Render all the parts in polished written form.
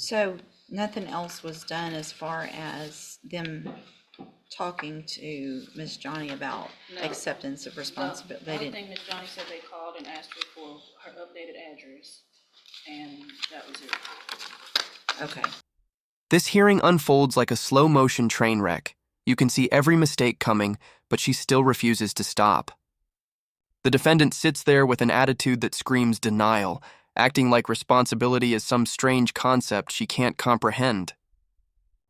So nothing else was done as far as them talking to Miss Johnny about No. acceptance of responsibility? The only thing Miss Johnny said, they called and asked her for her updated address, and that was it. Okay. This hearing unfolds like a slow-motion train wreck. You can see every mistake coming, but she still refuses to stop. The defendant sits there with an attitude that screams denial, acting like responsibility is some strange concept she can't comprehend.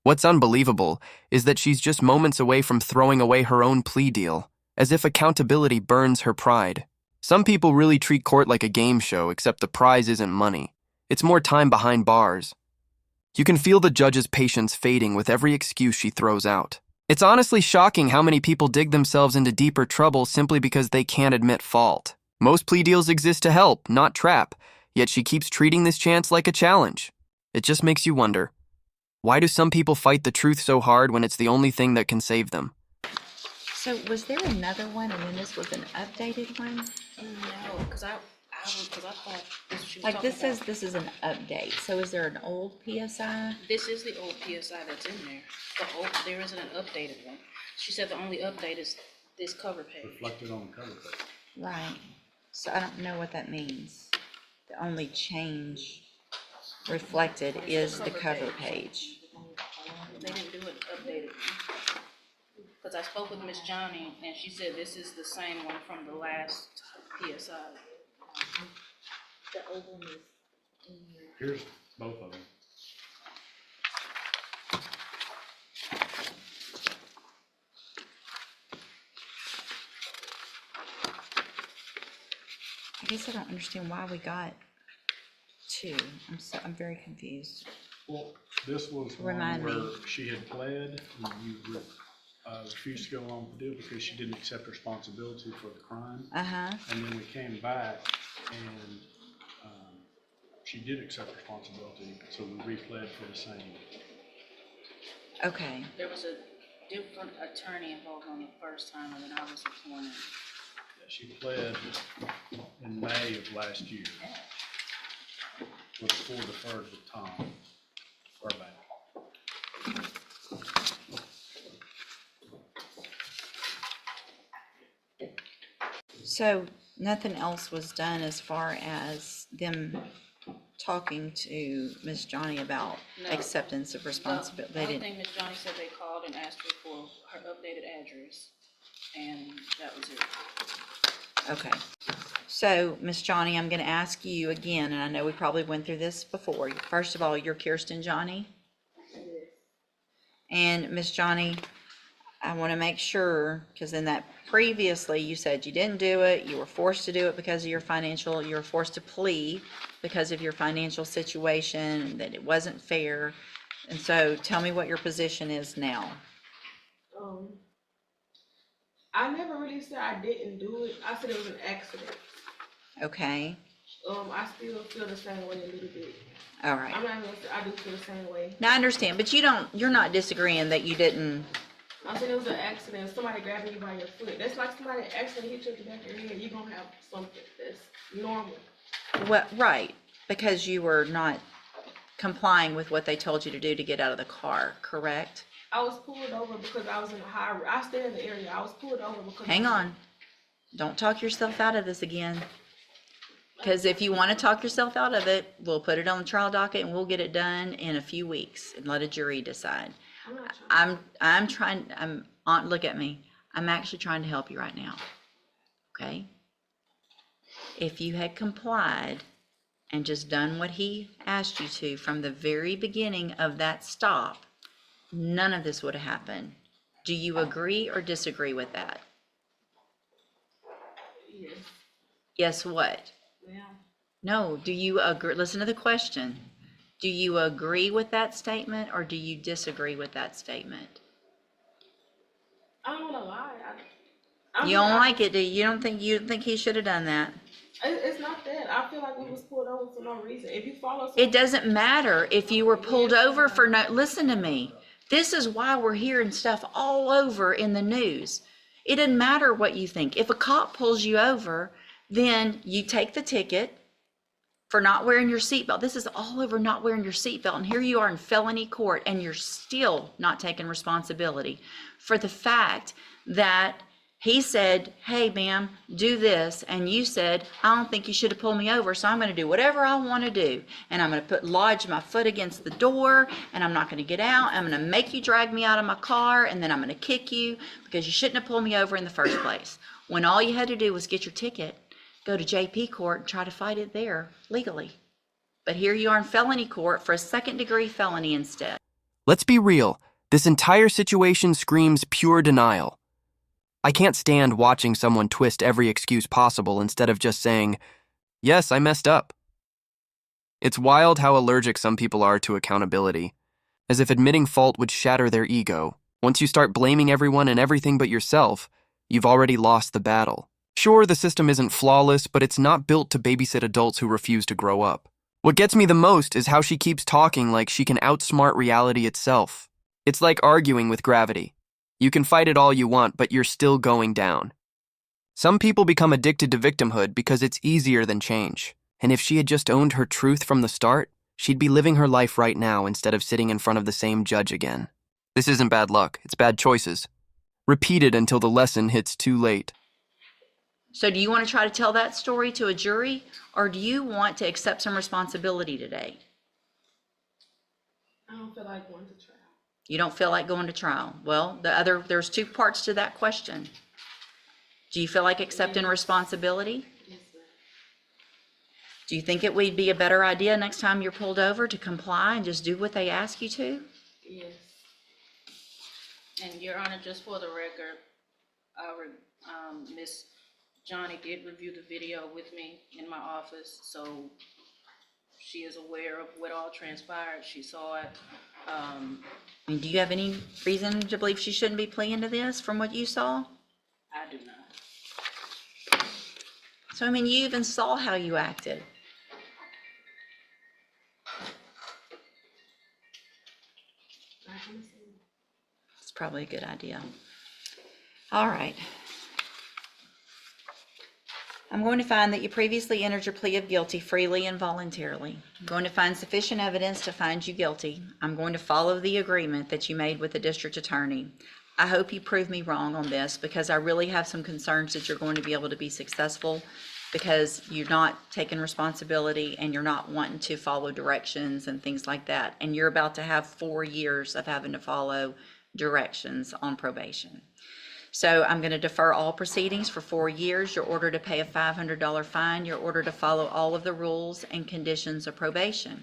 What's unbelievable is that she's just moments away from throwing away her own plea deal, as if accountability burns her pride. Some people really treat court like a game show, except the prize isn't money. It's more time behind bars. You can feel the judge's patience fading with every excuse she throws out. It's honestly shocking how many people dig themselves into deeper trouble simply because they can't admit fault. Most plea deals exist to help, not trap, yet she keeps treating this chance like a challenge. It just makes you wonder, why do some people fight the truth so hard when it's the only thing that can save them? So was there another one and then this was an updated one? No, because I thought this she was Like talking this says about. this is an update. So is there an old PSI? This is the old PSI that's in there. There isn't an updated one. She said the only update is this cover page. Reflected on the cover page. Right. So I don't know what that means. The only change reflected is the cover page. They didn't do it updated. Because I spoke with Miss Johnny and she said this is the same one from the last PSI. The old one is in here. Here's both of them. I guess I don't understand why we got two. I'm very confused. Well, this was Remind one me. where she had pled, and you refused to go along with the deal because she didn't accept responsibility for the crime. Uh-huh. And then we came back, and she did accept responsibility, so we re-pled for the same. Okay. There was a different attorney involved on the first time and then I was appointed. Yeah, she pled in May of last year. Was full deferred with Tom Burbank. So nothing else was done as far as them talking to Miss Johnny about No. acceptance of responsibility? The They only didn't. thing Miss Johnny said, they called and asked her for her updated address, and that was it. Okay. So, Miss Johnny, I'm going to ask you again, and I know we probably went through this before. First of all, you're Kirsten Johnny? And Miss Johnny, I want to make sure, because in that previously you said you didn't do it, you were forced to do it because of your financial, you were forced to plea because of your financial situation, and that it wasn't fair. And so tell me what your position is now. I never really said I didn't do it. I said it was an accident. Okay, I still feel the same way a little bit. all right. I'm not gonna say I do feel the same way. Now I understand, but you're not disagreeing that you didn't. I said it was an accident. Somebody grabbing you by your foot. That's like somebody accidentally hit you in the back of your head. You're gonna have something that's normal. Well, right, because you were not complying with what they told you to do to get out of the car, correct? I was pulled over because I was in a high. I stay in the area. I was pulled over because. Hang on. Don't talk yourself out of this again. Because if you want to talk yourself out of it, we'll put it on the trial docket and we'll get it done in a few weeks and let a jury decide. I'm trying, look at me. I'm actually trying to help you right now. Okay? If you had complied and just done what he asked you to from the very beginning of that stop, none of this would have happened. Do you agree or disagree with that? Yes. Yes, what? Yeah. No, do you agree? Listen to the question. Do you agree with that statement or do you disagree with that statement? I don't want to lie. You don't like it, do you? You don't think he should have done that? It's not that. I feel like we was pulled over for no reason. If you follow. It doesn't matter if you were pulled over for no, listen to me. This is why we're hearing stuff all over in the news. It doesn't matter what you think. If a cop pulls you over, then you take the ticket for not wearing your seatbelt. This is all over not wearing your seatbelt. And here you are in felony court and you're still not taking responsibility for the fact that he said, hey, ma'am, do this. And you said, I don't think you should have pulled me over, so I'm going to do whatever I want to do. And I'm going to lodge my foot against the door, and I'm not going to get out. I'm going to make you drag me out of my car, and then I'm going to kick you because you shouldn't have pulled me over in the first place. When all you had to do was get your ticket, go to JP court, and try to fight it there legally. But here you are in felony court for a second-degree felony instead. Let's be real. This entire situation screams pure denial. I can't stand watching someone twist every excuse possible instead of just saying, yes, I messed up. It's wild how allergic some people are to accountability, as if admitting fault would shatter their ego. Once you start blaming everyone and everything but yourself, you've already lost the battle. Sure, the system isn't flawless, but it's not built to babysit adults who refuse to grow up. What gets me the most is how she keeps talking like she can outsmart reality itself. It's like arguing with gravity. You can fight it all you want, but you're still going down. Some people become addicted to victimhood because it's easier than change. And if she had just owned her truth from the start, she'd be living her life right now instead of sitting in front of the same judge again. This isn't bad luck, it's bad choices. Repeated until the lesson hits too late. So do you want to try to tell that story to a jury, or do you want to accept some responsibility today? I don't feel like going to trial. You don't feel like going to trial. Well, there's two parts to that question. Do you feel like accepting responsibility? Yes, ma'am. Do you think it would be a better idea next time you're pulled over to comply and just do what they ask you to? Yes. And Your Honor, just for the record, Miss Johnny did review the video with me in my office, so she is aware of what all transpired. She saw it. I mean, do you have any reason to believe she shouldn't be pleading to this from what you saw? I do not. So, I mean, you even saw how you acted. I understand. It's probably a good idea. All right. I'm going to find that you previously entered your plea of guilty freely and voluntarily. I'm going to find sufficient evidence to find you guilty. I'm going to follow the agreement that you made with the district attorney. I hope you prove me wrong on this, because I really have some concerns that you're going to be able to be successful, because you're not taking responsibility and you're not wanting to follow directions and things like that. And you're about to have 4 years of having to follow directions on probation. So I'm going to defer all proceedings for 4 years. You're ordered to pay a $500 fine. You're ordered to follow all of the rules and conditions of probation.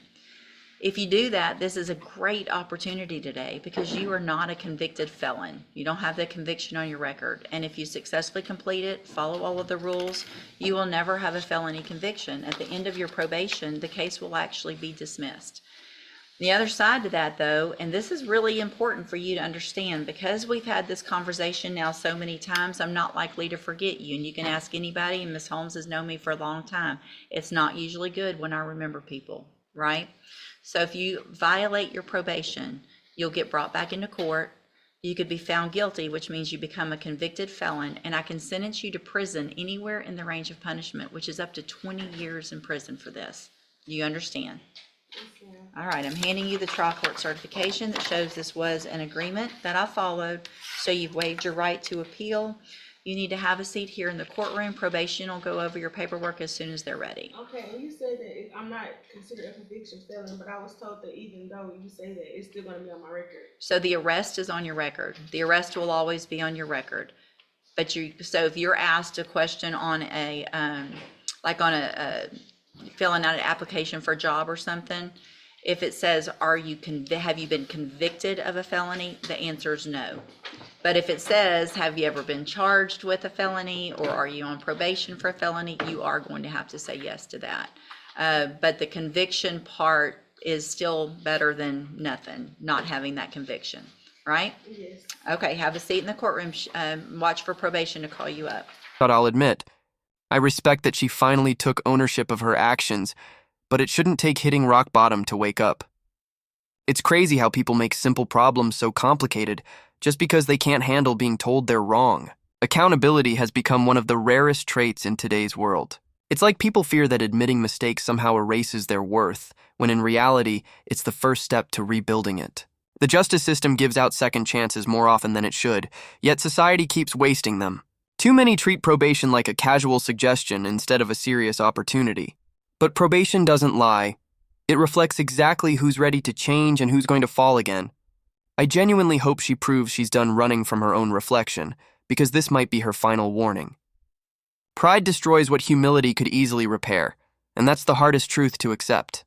If you do that, this is a great opportunity today, because you are not a convicted felon. You don't have that conviction on your record. And if you successfully complete it, follow all of the rules, you will never have a felony conviction. At the end of your probation, the case will actually be dismissed. The other side to that, though, and this is really important for you to understand, because we've had this conversation now so many times, I'm not likely to forget you. And you can ask anybody, and Ms. Holmes has known me for a long time. It's not usually good when I remember people, right? So if you violate your probation, you'll get brought back into court. You could be found guilty, which means you become a convicted felon, and I can sentence you to prison anywhere in the range of punishment, which is up to 20 years in prison for this. Do you understand? Yes, ma'am. All right, I'm handing you the trial court certification that shows this was an agreement that I followed, so you've waived your right to appeal. You need to have a seat here in the courtroom. Probation will go over your paperwork as soon as they're ready. Okay, and you said that I'm not considered a conviction felon, but I was told that even though you say that, it's still gonna be on my record. So the arrest is on your record. The arrest will always be on your record. But so if you're asked a question on a, filling out an application for a job or something, if it says, have you been convicted of a felony? The answer is no. But if it says, have you ever been charged with a felony, or are you on probation for a felony? You are going to have to say yes to that. But the conviction part is still better than nothing, not having that conviction, right? Yes. Okay, have a seat in the courtroom. Watch for probation to call you up. But I'll admit, I respect that she finally took ownership of her actions, but it shouldn't take hitting rock bottom to wake up. It's crazy how people make simple problems so complicated just because they can't handle being told they're wrong. Accountability has become one of the rarest traits in today's world. It's like people fear that admitting mistakes somehow erases their worth, when in reality, it's the first step to rebuilding it. The justice system gives out second chances more often than it should, yet society keeps wasting them. Too many treat probation like a casual suggestion instead of a serious opportunity. But probation doesn't lie. It reflects exactly who's ready to change and who's going to fall again. I genuinely hope she proves she's done running from her own reflection, because this might be her final warning. Pride destroys what humility could easily repair, and that's the hardest truth to accept.